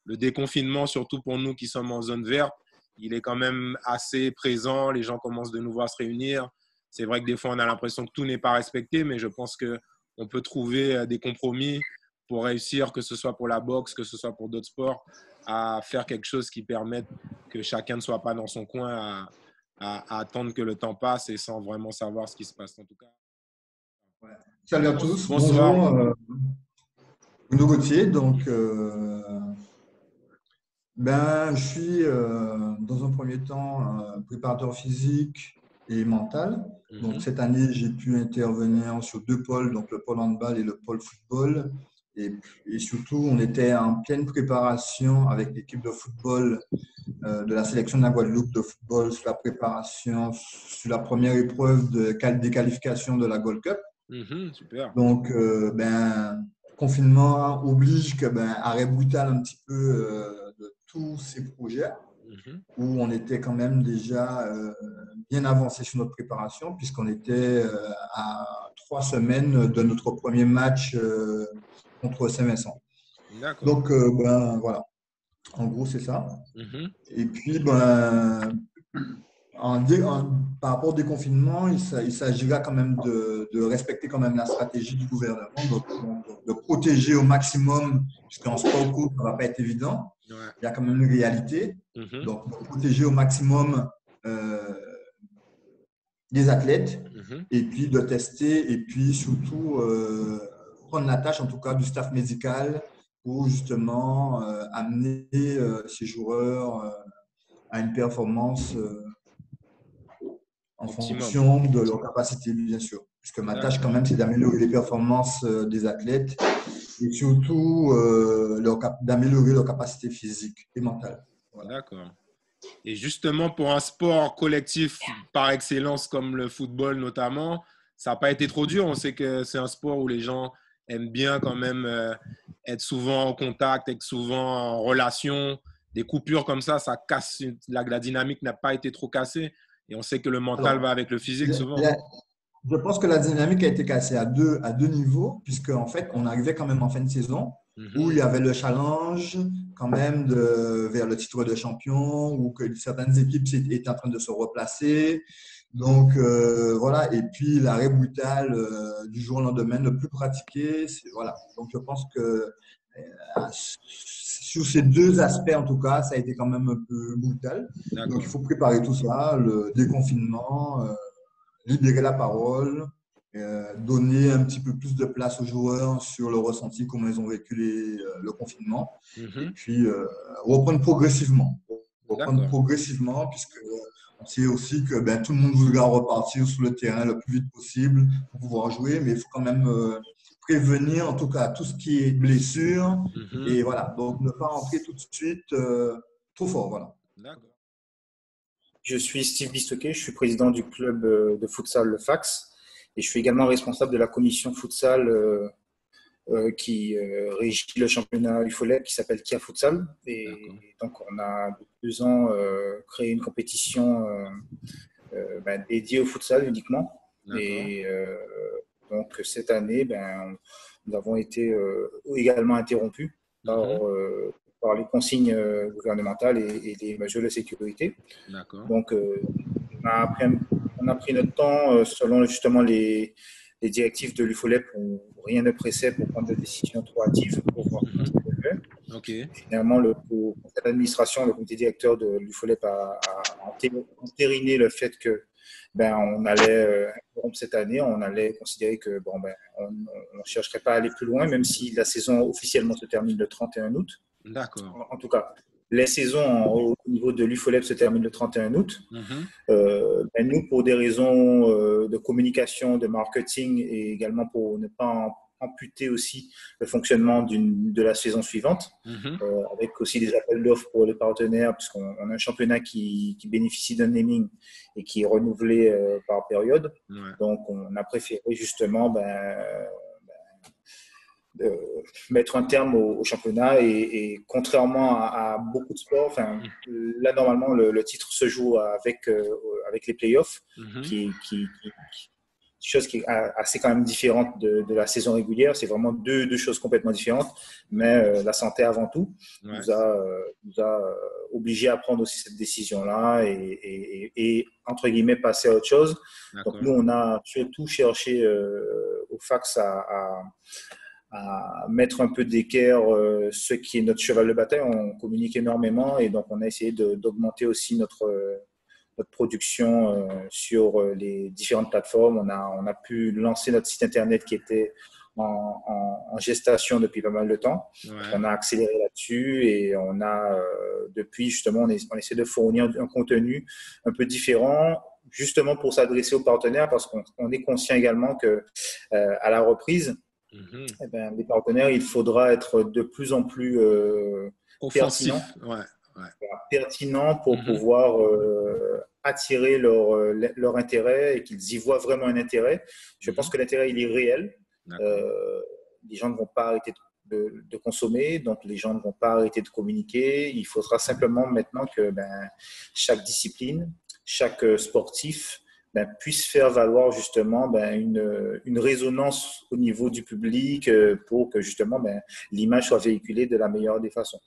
le déconfinement, surtout pour nous qui sommes en zone verte, il est quand même assez présent. Les gens commencent de nouveau à se réunir. C'est vrai que des fois, on a l'impression que tout n'est pas respecté, mais je pense qu'on peut trouver des compromis pour réussir, que ce soit pour la boxe, que ce soit pour d'autres sports, à faire quelque chose qui permette que chacun ne soit pas dans son coin à attendre que le temps passe et sans vraiment savoir ce qui se passe. En tout cas, Ouais. Salut à tous, bonsoir. bonjour, Bruno Gauthier. Donc, je suis dans un premier temps préparateur physique et mental. Donc, cette année, j'ai pu intervenir sur deux pôles, donc le pôle handball et le pôle football. Et surtout, on était en pleine préparation avec l'équipe de football de la sélection de la Guadeloupe de football sur la préparation, sur la première épreuve des qualifications de la Gold Cup. Super. Donc, confinement oblige que arrêt brutal un petit peu de tous ces projets où on était quand même déjà bien avancé sur notre préparation puisqu'on était à 3 semaines de notre premier match contre Saint-Vincent. D'accord. Donc, voilà. En gros, c'est ça. Et puis, par rapport au déconfinement, il s'agira quand même de respecter quand même la stratégie du gouvernement, donc de protéger au maximum, puisqu'en sport co, ça ne va pas être évident. Ouais. Il y a quand même une réalité. Donc, de protéger au maximum les athlètes et puis de tester et puis surtout prendre la tâche, en tout cas, du staff médical pour justement amener ces joueurs à une performance en Optimum. fonction de leur capacité, bien sûr. Puisque ma tâche, quand même, c'est d'améliorer les performances des athlètes et surtout d'améliorer leur capacité physique et mentale. Voilà. D'accord. Et justement, pour un sport collectif par excellence comme le football notamment, ça n'a pas été trop dur. On sait que c'est un sport où les gens aiment bien quand même être souvent en contact, être souvent en relation. Des coupures comme ça casse, la dynamique n'a pas été trop cassée. Et on sait que le mental va Alors, avec le physique souvent. je pense que la dynamique a été cassée à deux niveaux, puisque en fait, on arrivait quand même en fin de saison où il y avait le challenge quand même vers le titre de champion, où que certaines équipes étaient en train de se replacer. Donc voilà, et puis l'arrêt brutal du jour au lendemain, ne plus pratiquer, voilà. Donc je pense que sur ces deux aspects, en tout cas, ça a été quand même un peu brutal. Donc il faut préparer tout ça, le déconfinement. Libérer la parole, donner un petit peu plus de place aux joueurs sur le ressenti, comment ils ont vécu le confinement, et puis reprendre progressivement. Reprendre D'accord. progressivement, puisque on sait aussi que tout le monde voudra repartir sur le terrain le plus vite possible pour pouvoir jouer, mais il faut quand même prévenir, en tout cas, tout ce qui est blessure, et voilà, donc ne pas rentrer tout de suite trop fort, voilà. D'accord. Je suis Steve Bistoquet, je suis président du club de futsal Le Fax et je suis également responsable de la commission futsal qui régit le championnat UFOLEP qui s'appelle Kia Futsal. Et donc, on a depuis 2 ans créé une compétition dédiée au futsal uniquement. Et donc, cette année, nous avons été également interrompus par les consignes gouvernementales et les mesures de sécurité. Donc, on a pris notre temps selon justement les directives de l'UFOLEP où rien ne pressait pour prendre des décisions trop hâtives pour voir comment ça évoluait. Finalement, l'administration, le comité directeur de l'UFOLEP a entériné le fait que on allait interrompre cette année, on allait considérer que on ne chercherait pas à aller plus loin, même si la saison officiellement se termine le 31 août. D'accord. En tout cas, les saisons au niveau de l'UFOLEP se terminent le 31 août. Nous, pour des raisons de communication, de marketing et également pour ne pas amputer aussi le fonctionnement de la saison suivante, avec aussi des appels d'offres pour les partenaires, puisqu'on a un championnat qui bénéficie d'un naming et qui est renouvelé par période. Donc, on a préféré justement mettre un terme au championnat et contrairement à beaucoup de sports, là normalement le titre se joue avec les playoffs qui chose qui est assez quand même différente de la saison régulière. C'est vraiment deux choses complètement différentes, mais la santé avant tout nous a obligés à prendre aussi cette décision-là et entre guillemets passer à autre chose. Donc nous, on a surtout cherché au Fax à mettre un peu d'équerre ce qui est notre cheval de bataille. On communique énormément et donc on a essayé d'augmenter aussi notre production sur les différentes plateformes. On a pu lancer notre site internet qui était en gestation depuis pas mal de temps. On a accéléré là-dessus et on a depuis justement on essaie de fournir un contenu un peu différent justement pour s'adresser aux partenaires parce qu'on est conscient également que à la reprise eh ben, les partenaires, il faudra être de plus en plus offensif, pertinent pour pouvoir attirer leur intérêt et qu'ils y voient vraiment un intérêt. Je pense que l'intérêt, il est réel. Les gens ne vont pas arrêter de consommer, donc les gens ne vont pas arrêter de communiquer. Il faudra simplement maintenant que chaque discipline, chaque sportif puisse faire valoir justement une résonance au niveau du public pour que justement l'image soit véhiculée de la meilleure des façons.